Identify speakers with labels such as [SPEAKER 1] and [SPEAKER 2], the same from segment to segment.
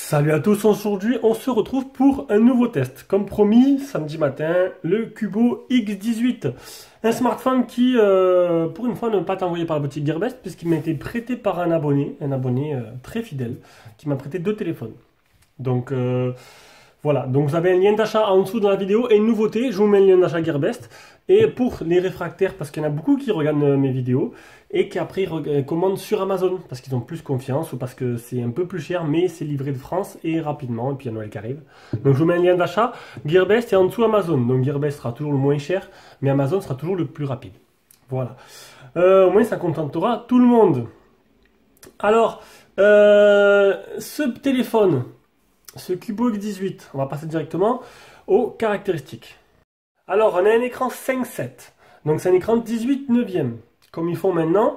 [SPEAKER 1] Salut à tous, aujourd'hui on se retrouve pour un nouveau test. Comme promis, samedi matin, le Cubo X18. Un smartphone qui, pour une fois, ne pas envoyé par la boutique Gearbest, puisqu'il m'a été prêté par un abonné très fidèle, qui m'a prêté 2 téléphones. Donc voilà, donc vous avez un lien d'achat en dessous de la vidéo et une nouveauté, je vous mets le lien d'achat Gearbest. Et pour les réfractaires, parce qu'il y en a beaucoup qui regardent mes vidéos et qui après commandent sur Amazon parce qu'ils ont plus confiance ou parce que c'est un peu plus cher, mais c'est livré de France et rapidement. Et puis il y a Noël qui arrive. Donc je vous mets un lien d'achat Gearbest et en dessous Amazon. Donc Gearbest sera toujours le moins cher, mais Amazon sera toujours le plus rapide. Voilà. Au moins ça contentera tout le monde. Alors, ce téléphone, ce Cubo X18, on va passer directement aux caractéristiques. Alors, on a un écran 5.7, donc c'est un écran 18 neuvième, comme ils font maintenant.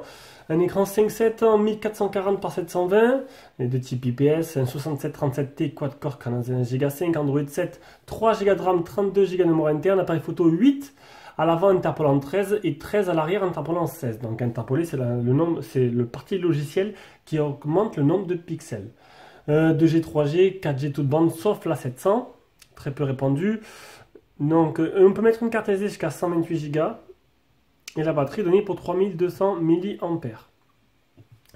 [SPEAKER 1] Un écran 5.7 en 1440 par 720, de type IPS, un 6737T quad-core 41 Go, 5 Android 7, 3 Go de RAM, 32 Go de mémoire interne, appareil photo 8, à l'avant interpolant 13 et 13 à l'arrière interpolant 16. Donc interpoler, c'est le parti logiciel qui augmente le nombre de pixels. 2G, 3G, 4G toute bande, sauf la 700, très peu répandue. Donc, on peut mettre une carte SD jusqu'à 128 Go et la batterie donnée pour 3200 mAh.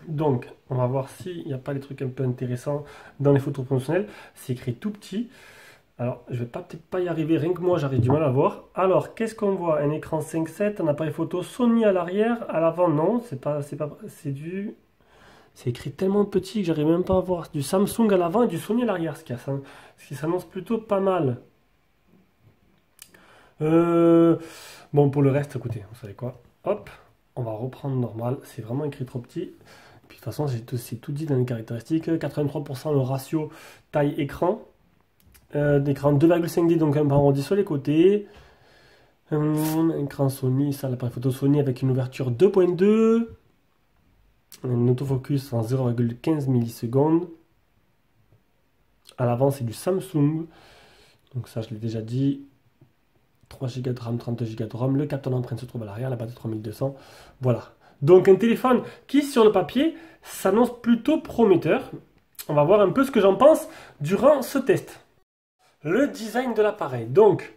[SPEAKER 1] Donc, on va voir s'il n'y a pas des trucs un peu intéressants dans les photos professionnelles. C'est écrit tout petit. Alors, je vais peut-être pas y arriver, rien que moi, j'arrive du mal à voir. Alors, qu'est-ce qu'on voit? Un écran 5.7, un appareil photo Sony à l'arrière, à l'avant, non, c'est écrit tellement petit que j'arrive même pas à voir. Du Samsung à l'avant et du Sony à l'arrière, ce qui s'annonce plutôt pas mal. Bon, pour le reste, écoutez, vous savez quoi? Hop, on va reprendre normal. C'est vraiment écrit trop petit. Et puis de toute façon, c'est tout dit dans les caractéristiques. 83% le ratio taille-écran. D'écran 2,5D, donc un peu arrondi sur les côtés. Écran Sony, ça, l'appareil photo Sony avec une ouverture 2.2. Un autofocus en 0,15 millisecondes. À l'avant, c'est du Samsung. Donc ça, je l'ai déjà dit. 3 Go de RAM, 32 Go de RAM, le capteur d'empreinte se trouve à l'arrière, la batterie 3200, voilà. Donc un téléphone qui sur le papier s'annonce plutôt prometteur. On va voir un peu ce que j'en pense durant ce test. Le design de l'appareil. Donc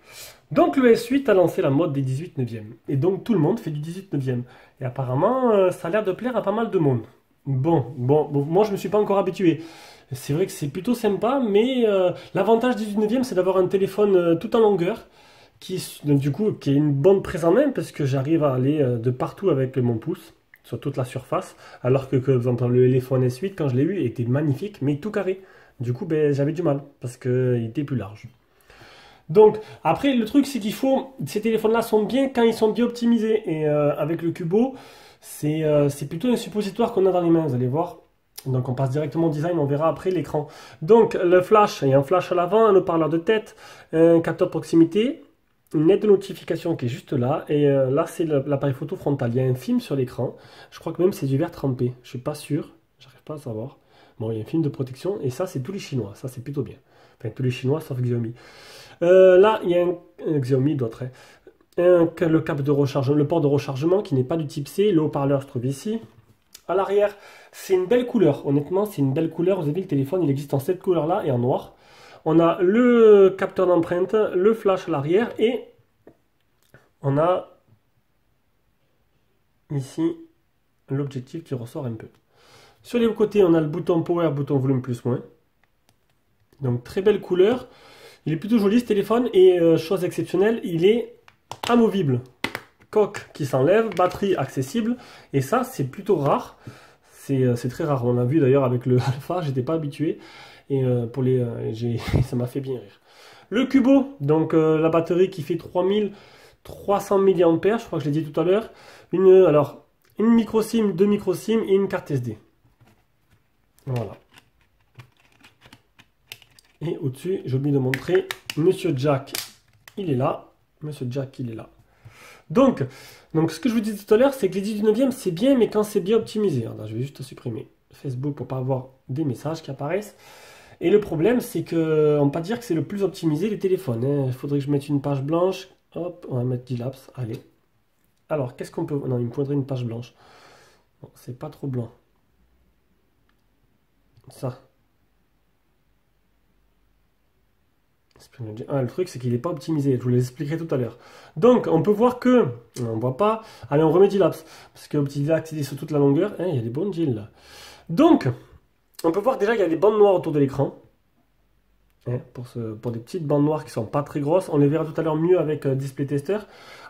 [SPEAKER 1] le S8 a lancé la mode des 18 neuvième. Et donc tout le monde fait du 18 neuvième. Et apparemment ça a l'air de plaire à pas mal de monde. Bon, moi je ne me suis pas encore habitué. C'est vrai que c'est plutôt sympa, mais l'avantage 18 neuvième c'est d'avoir un téléphone tout en longueur. Du coup, qui est une bonne prise en main parce que j'arrive à aller de partout avec mon pouce sur toute la surface, alors que par exemple, le iPhone S8 quand je l'ai eu était magnifique mais tout carré. Du coup j'avais du mal parce qu'il était plus large. Donc après le truc c'est ces téléphones là sont bien quand ils sont bien optimisés et avec le Cubo c'est plutôt un suppositoire qu'on a dans les mains, vous allez voir. Donc on passe directement au design, on verra après l'écran. Donc le flash, il y a un flash à l'avant, un haut-parleur de tête, un capteur de proximité, une aide de notification qui est juste là, et là c'est l'appareil photo frontal. Il y a un film sur l'écran, je crois que même c'est du verre trempé, je suis pas sûr, j'arrive pas à savoir. Bon, il y a un film de protection, et ça c'est tous les Chinois, ça c'est plutôt bien. Enfin tous les Chinois sauf Xiaomi. Là il y a un Xiaomi d'autres. Le câble de rechargement, le port de rechargement qui n'est pas du type C, le haut-parleur se trouve ici. À l'arrière, c'est une belle couleur, honnêtement c'est une belle couleur, vous avez vu le téléphone il existe en cette couleur là et en noir. On a le capteur d'empreinte, le flash à l'arrière et on a ici l'objectif qui ressort un peu. Sur les côtés, on a le bouton power, bouton volume plus moins. Donc très belle couleur. Il est plutôt joli ce téléphone et chose exceptionnelle, il est amovible. Coque qui s'enlève, batterie accessible et ça c'est plutôt rare. C'est très rare. On l'a vu d'ailleurs avec le Alpha, j'étais pas habitué. Et ça m'a fait bien rire. Le Cubo, donc la batterie qui fait 3300 mAh, je crois que je l'ai dit tout à l'heure. Une micro SIM, 2 micro SIM et une carte SD. Voilà. Et au-dessus, j'ai oublié de montrer, Monsieur Jack, il est là. Monsieur Jack, il est là. Donc ce que je vous disais tout à l'heure, c'est que les 19e, c'est bien, mais quand c'est bien optimisé. Alors, je vais juste supprimer Facebook pour pas avoir des messages qui apparaissent. Et le problème, c'est que, on ne peut pas dire que c'est le plus optimisé les téléphones. Il faudrait que je mette une page blanche. Hop, on va mettre 10 laps. Allez. Alors, qu'est-ce qu'on peut... Non, il me faudrait une page blanche. Bon, c'est pas trop blanc. Ça. Ah, le truc, c'est qu'il n'est pas optimisé. Je vous l'expliquerai tout à l'heure. Donc, on peut voir que... On ne voit pas. Allez, on remet Dilapse. Parce que Optidiac, c'est sur toute la longueur. Hein, il y a des bonnes deals, là. Donc, on peut voir déjà qu'il y a des bandes noires autour de l'écran. Hein, pour des petites bandes noires qui sont pas très grosses. On les verra tout à l'heure mieux avec Display Tester.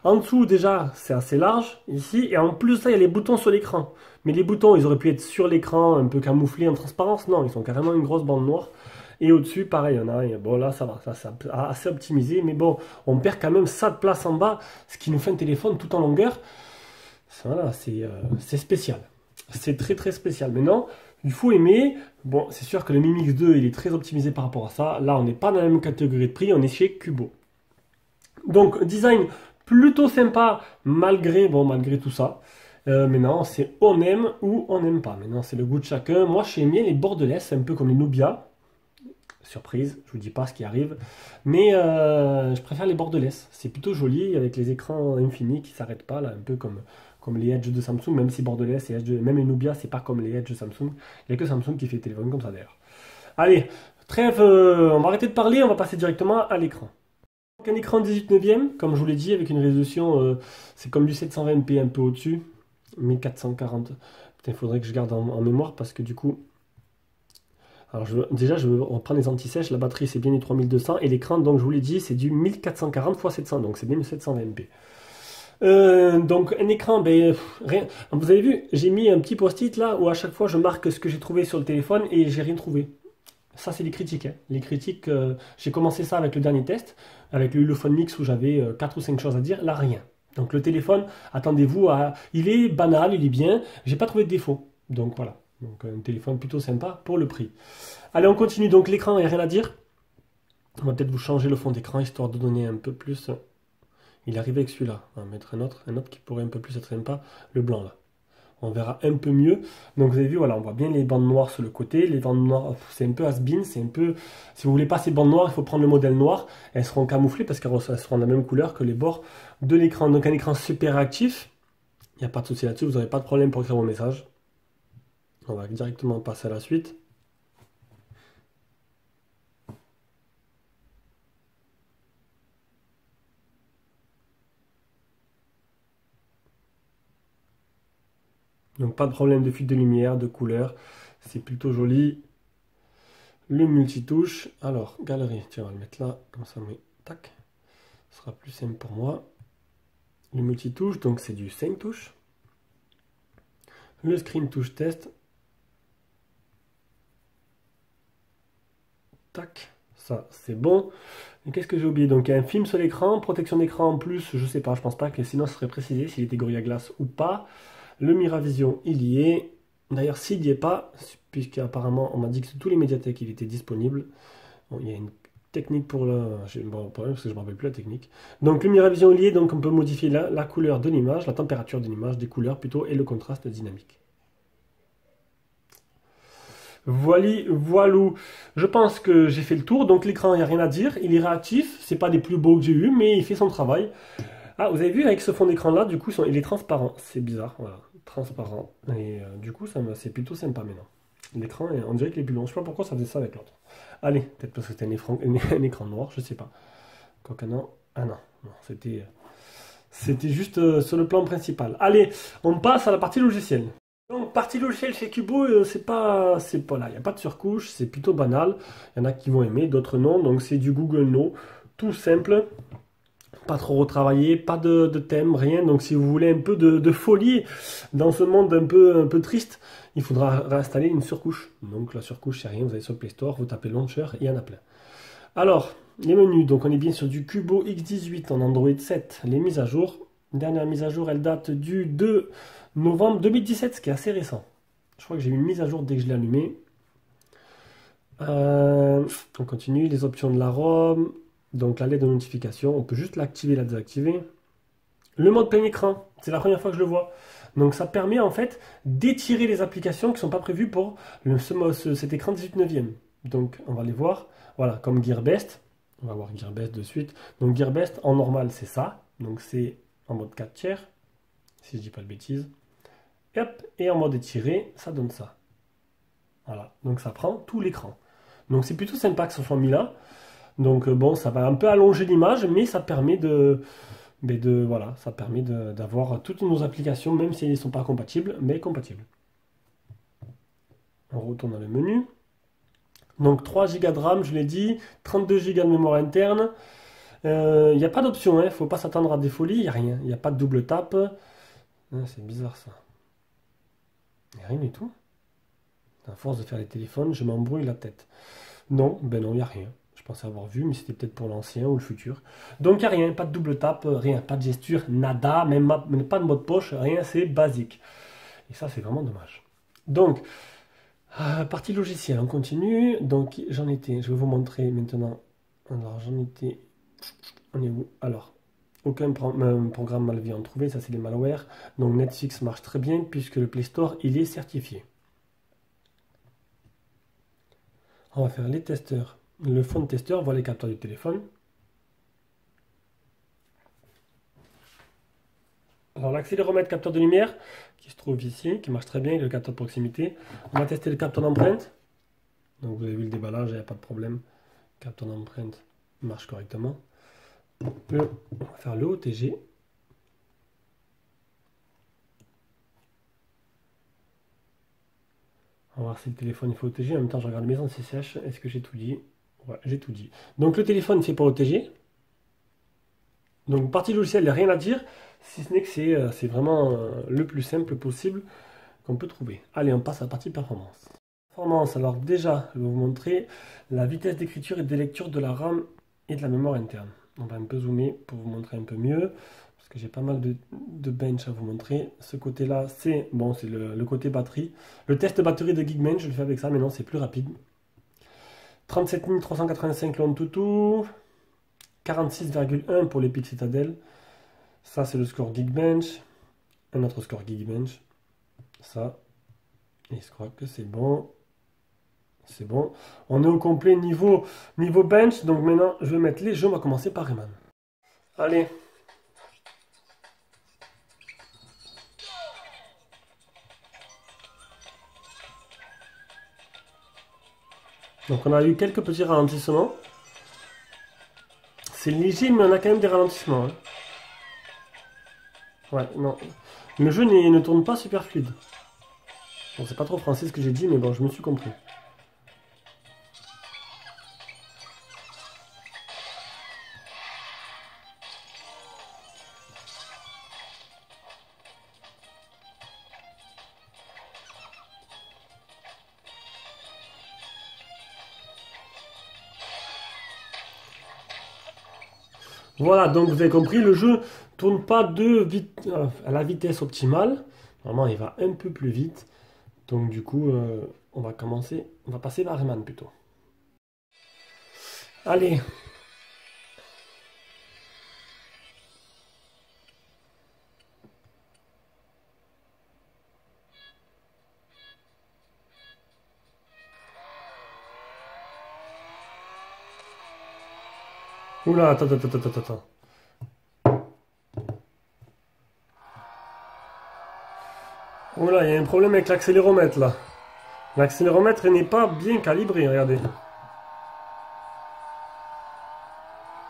[SPEAKER 1] En dessous, déjà, c'est assez large, ici. Et en plus, là, il y a les boutons sur l'écran. Mais les boutons, ils auraient pu être sur l'écran, un peu camouflés en transparence. Non, ils sont carrément une grosse bande noire. Et au-dessus, pareil, on a, bon là ça va, ça c'est assez optimisé, mais bon, on perd quand même ça de place en bas, ce qui nous fait un téléphone tout en longueur. Voilà, c'est spécial. C'est très très spécial. Maintenant, il faut aimer. Bon, c'est sûr que le Mi Mix 2, il est très optimisé par rapport à ça. Là, on n'est pas dans la même catégorie de prix, on est chez Cubo. Donc, design plutôt sympa, malgré tout ça. Maintenant, c'est on aime ou on n'aime pas. Maintenant, c'est le goût de chacun. Moi, j'ai aimé les bordelaises, un peu comme les Nubia. Surprise, je vous dis pas ce qui arrive, mais je préfère les bordelaises. C'est plutôt joli avec les écrans infinis qui s'arrêtent pas là, un peu comme les Edge de Samsung, même si bordelaises et même les Nubia c'est pas comme les Edge de Samsung. Il n'y a que Samsung qui fait téléphone comme ça d'ailleurs. Allez, trêve, on va arrêter de parler, on va passer directement à l'écran. Donc un écran 18 neuvième, comme je vous l'ai dit, avec une résolution, c'est comme du 720p un peu au-dessus, 1440. Putain, il faudrait que je garde en mémoire parce que du coup. Alors déjà, je vais reprendre les anti-sèches. La batterie, c'est bien du 3200. Et l'écran, donc je vous l'ai dit, c'est du 1440 x 700. Donc c'est bien du 720p. Donc un écran, ben, rien. Vous avez vu, j'ai mis un petit post-it là où à chaque fois je marque ce que j'ai trouvé sur le téléphone et j'ai rien trouvé. Ça, c'est les critiques. Hein. Les critiques, j'ai commencé ça avec le dernier test, avec le Ulefone Mix où j'avais 4 ou 5 choses à dire. Là, rien. Donc le téléphone, attendez-vous à... Il est banal, il est bien. J'ai pas trouvé de défaut. Donc voilà. Donc un téléphone plutôt sympa pour le prix. Allez, on continue. Donc l'écran, il n'y a rien à dire. On va peut-être vous changer le fond d'écran histoire de donner un peu plus. Il arrive avec celui-là. On va mettre un autre qui pourrait un peu plus être sympa. Le blanc là. On verra un peu mieux. Donc vous avez vu, voilà, on voit bien les bandes noires sur le côté. Les bandes noires, c'est un peu has-been, c'est un peu... Si vous voulez pas ces bandes noires, il faut prendre le modèle noir. Elles seront camouflées parce qu'elles seront de la même couleur que les bords de l'écran. Donc un écran super réactif. Il n'y a pas de souci là-dessus, vous n'aurez pas de problème pour écrire vos messages. On va directement passer à la suite. Donc pas de problème de fuite de lumière, de couleur. C'est plutôt joli. Le multitouche. Alors, galerie. Tiens, on va le mettre là. Comme ça, mais tac. Ce sera plus simple pour moi. Le multitouche, donc c'est du 5 touches. Le screen touch test. Tac. Ça, c'est bon. Et qu'est-ce que j'ai oublié? Donc il y a un film sur l'écran, protection d'écran en plus, je sais pas, je pense pas que sinon ce serait précisé s'il était Gorilla Glass ou pas. Le Miravision, il y est. D'ailleurs, s'il n'y est pas, puisqu'apparemment on m'a dit que sur tous les médiathèques il était disponible. Bon, il y a une technique pour le. J'ai un bon problème parce que je ne me rappelle plus la technique. Donc le Miravision, il y est, donc on peut modifier la couleur de l'image, la température de l'image, des couleurs plutôt, et le contraste dynamique. Voilou. Je pense que j'ai fait le tour. Donc l'écran, il n'y a rien à dire. Il est réactif. C'est pas des plus beaux que j'ai eu, mais il fait son travail. Ah, vous avez vu avec ce fond d'écran là, du coup, il est transparent. C'est bizarre, voilà, transparent. Et du coup, c'est plutôt sympa maintenant. L'écran, on dirait qu'il est plus long. Je sais pas pourquoi ça faisait ça avec l'autre. Allez, peut-être parce que c'était un écran noir, je sais pas. Quoique non. Ah non, non, c'était juste sur le plan principal. Allez, on passe à la partie logicielle. Donc, partie logicielle chez Cubo, c'est pas là, il n'y a pas de surcouche, c'est plutôt banal. Il y en a qui vont aimer, d'autres non. Donc, c'est du Google No, tout simple, pas trop retravaillé, pas de thème, rien. Donc, si vous voulez un peu de folie dans ce monde un peu triste, il faudra réinstaller une surcouche. Donc, la surcouche, c'est rien, vous allez sur le Play Store, vous tapez Launcher, il y en a plein. Alors, les menus, donc on est bien sur du Cubo X18 en Android 7, les mises à jour. Dernière mise à jour, elle date du 2 novembre 2017, ce qui est assez récent. Je crois que j'ai eu une mise à jour dès que je l'ai allumé. On continue, les options de la ROM, donc la LED de notification, on peut juste l'activer, la désactiver. Le mode plein écran, c'est la première fois que je le vois. Donc ça permet en fait d'étirer les applications qui ne sont pas prévues pour cet écran 18 neuvième. Donc on va les voir, voilà, comme GearBest. On va voir GearBest de suite. Donc GearBest en normal c'est ça, donc c'est en mode 4 tiers, si je dis pas de bêtises. Et, hop, et en mode étiré, ça donne ça. Voilà, donc ça prend tout l'écran. Donc c'est plutôt sympa que ce soit mis là, Donc bon, ça va un peu allonger l'image, mais ça permet voilà, ça permet d'avoir toutes nos applications, même si elles ne sont pas compatibles, mais compatibles. On retourne dans le menu. Donc 3 Go de RAM, je l'ai dit, 32 Go de mémoire interne. Il n'y a pas d'option, il ne faut pas s'attendre à des folies, il n'y a rien. Il n'y a pas de double tap. C'est bizarre ça. Il n'y a rien du tout. À force de faire les téléphones, je m'embrouille la tête. Non, ben non, il n'y a rien. Je pensais avoir vu, mais c'était peut-être pour l'ancien ou le futur. Donc il n'y a rien, pas de double tap, rien, pas de gesture, nada, même pas de mode poche, rien, c'est basique. Et ça, c'est vraiment dommage. Donc, partie logicielle, on continue. Donc j'en étais, je vais vous montrer maintenant. Alors j'en étais, on est où? Alors, aucun programme malveillant trouvé, ça c'est des malwares. Donc Netflix marche très bien puisque le Play Store, il est certifié. On va faire les testeurs. Le fond de testeur, voilà les capteurs du téléphone. Alors l'accéléromètre capteur de lumière, qui se trouve ici, qui marche très bien avec le capteur de proximité. On va tester le capteur d'empreinte. Donc vous avez vu le déballage, il n'y a pas de problème. Le capteur d'empreinte marche correctement. On va faire le OTG. On va voir si le téléphone il fait OTG. En même temps, je regarde mes anciens CCH. Est-ce que j'ai tout dit? Ouais, j'ai tout dit. Donc le téléphone, c'est pour OTG. Donc partie logicielle, il n'y a rien à dire. Si ce n'est que c'est vraiment le plus simple possible qu'on peut trouver. Allez, on passe à la partie performance. Performance, alors déjà, je vais vous montrer la vitesse d'écriture et de lecture de la RAM et de la mémoire interne. On va un peu zoomer pour vous montrer un peu mieux, parce que j'ai pas mal de bench à vous montrer. Ce côté-là, c'est bon, c'est le côté batterie. Le test batterie de Geekbench, je le fais avec ça, mais non, c'est plus rapide. 37 385 l'Antutu, 46,1 pour l'Epic Citadel. Ça, c'est le score Geekbench. Un autre score Geekbench. Ça. Et je crois que c'est bon. C'est bon. On est au complet niveau bench. Donc maintenant, je vais mettre les jeux. On va commencer par Rayman. Allez. Donc on a eu quelques petits ralentissements. C'est léger, mais on a quand même des ralentissements. Hein. Ouais, non. Le jeu ne tourne pas super fluide. Bon, c'est pas trop français ce que j'ai dit, mais bon, je me suis compris. Voilà, donc vous avez compris, le jeu tourne pas à la vitesse optimale. Normalement, il va un peu plus vite. Donc du coup, on va passer par Rayman plutôt. Allez. Oula, attends. Oula, il y a un problème avec l'accéléromètre là. L'accéléromètre n'est pas bien calibré, regardez.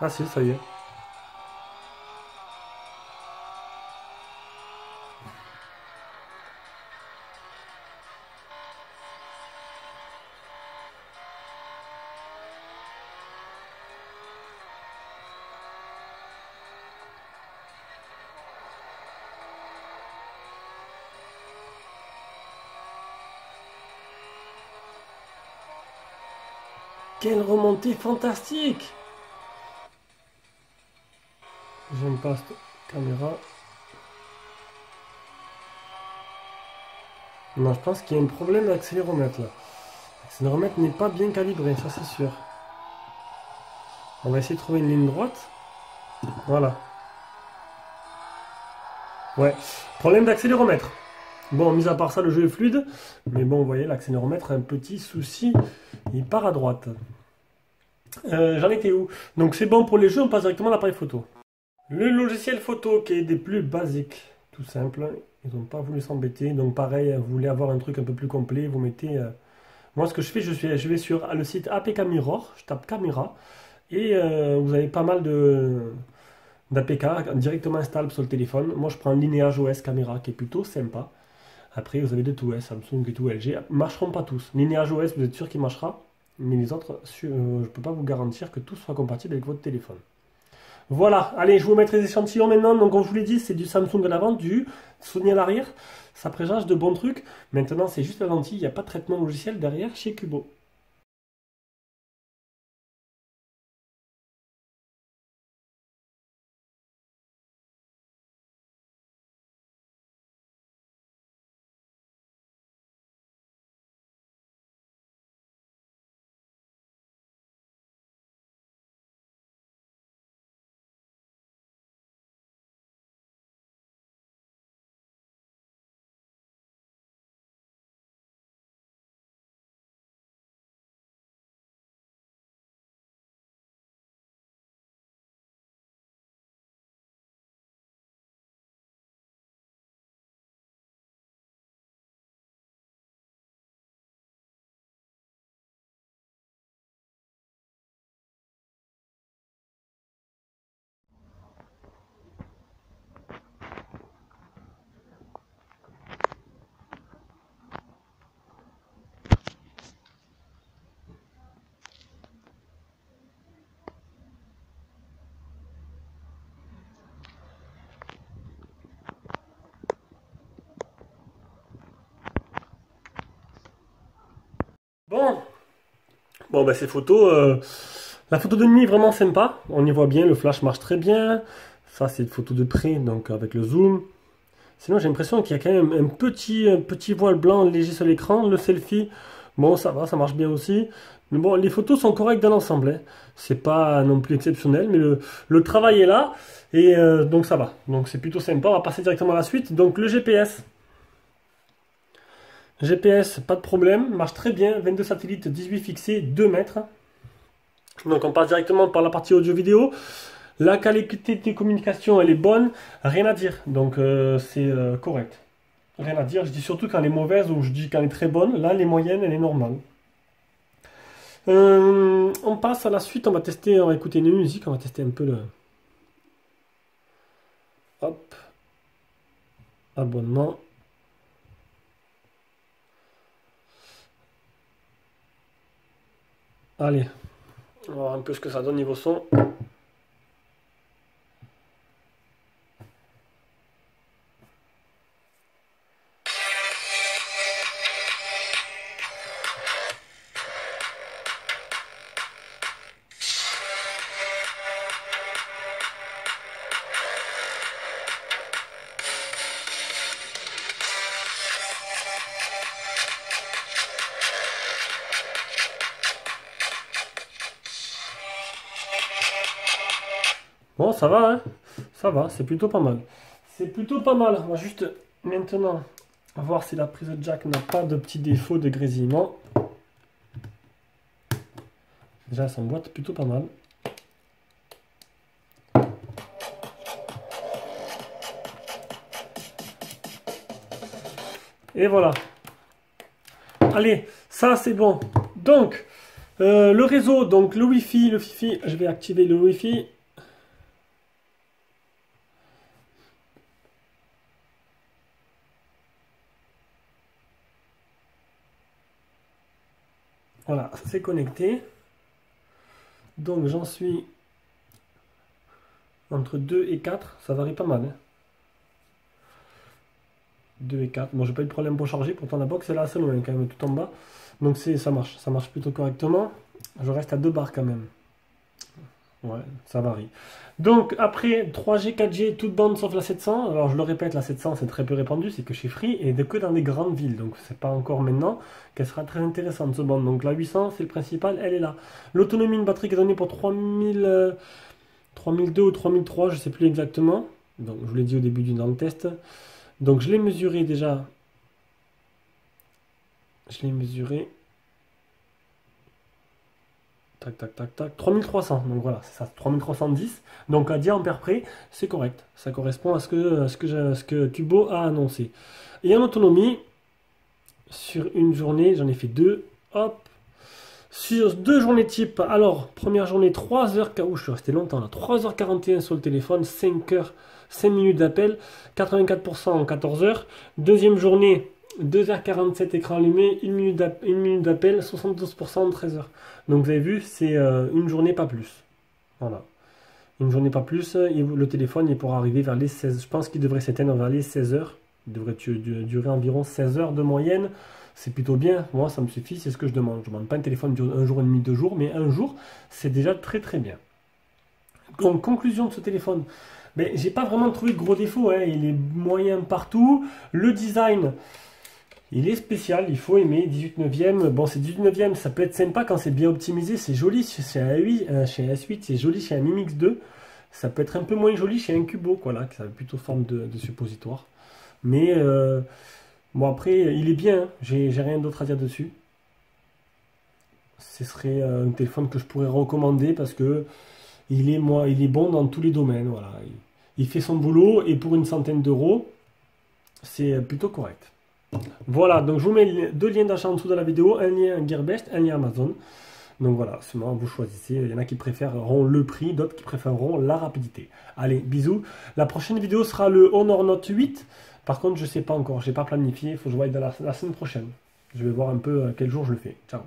[SPEAKER 1] Ah si, ça y est. Quelle remontée fantastique! Je me passe caméra. Non, je pense qu'il y a un problème d'accéléromètre là. L'accéléromètre n'est pas bien calibré, ça c'est sûr. On va essayer de trouver une ligne droite. Voilà. Ouais, problème d'accéléromètre. Bon, mis à part ça, le jeu est fluide. Mais bon, vous voyez, l'accéléromètre a un petit souci. Il part à droite. J'en étais où? Donc c'est bon pour les jeux, on passe directement à l'appareil photo. Le logiciel photo qui est des plus basiques, tout simple. Ils n'ont pas voulu s'embêter. Donc pareil, vous voulez avoir un truc un peu plus complet, vous mettez... Moi ce que je fais, je vais sur le site APK Mirror, je tape caméra. Et vous avez pas mal d'APK directement installables sur le téléphone. Moi, je prends Lineage OS Caméra qui est plutôt sympa. Après, vous avez de tout, Samsung et tout, LG. Marcheront pas tous. Lineage OS, vous êtes sûr qu'il marchera. Mais les autres, je ne peux pas vous garantir que tout soit compatible avec votre téléphone. Voilà, allez, je vais vous mettre les échantillons maintenant. Donc, comme je vous l'ai dit, c'est du Samsung à l'avant, du Sony à l'arrière. Ça présage de bons trucs. Maintenant, c'est juste la lentille, il n'y a pas de traitement logiciel derrière chez Cubo. Bon, ces photos, la photo de nuit est vraiment sympa. On y voit bien, le flash marche très bien. Ça, c'est une photo de près, donc avec le zoom. Sinon, j'ai l'impression qu'il y a quand même un petit voile blanc léger sur l'écran. Le selfie, bon, ça va, ça marche bien aussi. Mais bon, les photos sont correctes dans l'ensemble, hein. C'est pas non plus exceptionnel, mais le travail est là. Et donc, ça va. Donc, c'est plutôt sympa. On va passer directement à la suite. Donc, le GPS. GPS, pas de problème, marche très bien, 22 satellites, 18 fixés, 2 mètres. Donc on passe directement par la partie audio-vidéo. La qualité des communications, elle est bonne, rien à dire, donc c'est correct. Rien à dire, je dis surtout quand elle est mauvaise ou je dis quand elle est très bonne. Là, les moyennes, elle est normale. On passe à la suite, on va tester, on va écouter une musique, on va tester un peu le... Hop, abonnement. Allez, on va voir un peu ce que ça donne niveau son. Bon, ça va, hein? Ça va, c'est plutôt pas mal. C'est plutôt pas mal. On va juste maintenant voir si la prise jack n'a pas de petits défauts de grésillement. Déjà, elle s'emboîte plutôt pas mal. Et voilà. Allez, ça c'est bon. Donc, le réseau, donc le Wi-Fi, je vais activer le Wi-Fi. Voilà, c'est connecté. Donc j'en suis entre 2 et 4, ça varie pas mal, hein. 2 et 4. Bon, j'ai pas eu de problème pour charger, pourtant la box est là assez loin quand même, tout en bas. Donc ça marche plutôt correctement. Je reste à 2 barres quand même. Ouais, ça varie. Donc après 3G, 4G, toute bande sauf la 700. Alors je le répète, la 700 c'est très peu répandu, c'est que chez Free et que dans des grandes villes. Donc c'est pas encore maintenant qu'elle sera très intéressante ce bande. Donc la 800 c'est le principal, elle est là. L'autonomie, une batterie qui est donnée pour 3002 ou 3003, je sais plus exactement. Donc je vous l'ai dit au début dans le test. Donc je l'ai mesuré déjà. Je l'ai mesuré. Tac, tac, tac, tac. 3300. Donc voilà, c'est ça, 3310. Donc à 10 ampères près, c'est correct. Ça correspond à ce que Tubo a annoncé. Et en autonomie, sur une journée, j'en ai fait 2. Hop. Sur 2 journées type, alors, première journée, 3h, je suis resté longtemps là, 3h41 sur le téléphone, 5 minutes d'appel, 84% en 14h. Deuxième journée, 2h47 écran allumé, 1 minute d'appel, 72% en 13h. Donc vous avez vu, c'est une journée pas plus. Voilà. Une journée pas plus, et le téléphone il pourra arriver vers les 16. Je pense qu'il devrait s'éteindre vers les 16h. Il devrait durer environ 16 heures de moyenne. C'est plutôt bien. Moi, ça me suffit, c'est ce que je demande. Je ne demande pas un téléphone dure un jour et demi, 2 jours, mais un jour, c'est déjà très très bien. Donc, conclusion de ce téléphone. Mais j'ai pas vraiment trouvé de gros défauts. Hein. Il est moyen partout. Le design, il est spécial. Il faut aimer. 18 neuvième. Bon, c'est 18 neuvième. Ça peut être sympa quand c'est bien optimisé. C'est joli chez un S8. C'est joli chez un Mi Mix 2. Ça peut être un peu moins joli chez un Cubo. Voilà, qui a plutôt forme de suppositoire. Mais bon, après, il est bien. Hein. J'ai rien d'autre à dire dessus. Ce serait un téléphone que je pourrais recommander parce que il est bon dans tous les domaines. Voilà. Il fait son boulot et pour une centaine d'euros, c'est plutôt correct. Voilà, donc je vous mets 2 liens d'achat en dessous de la vidéo, un lien Gearbest, un lien Amazon. Donc voilà, seulement vous choisissez. Il y en a qui préféreront le prix, d'autres qui préféreront la rapidité. Allez, bisous. La prochaine vidéo sera le Honor Note 8. Par contre, je ne sais pas encore, je n'ai pas planifié. Il faut que je voie dans la semaine prochaine. Je vais voir un peu quel jour je le fais. Ciao.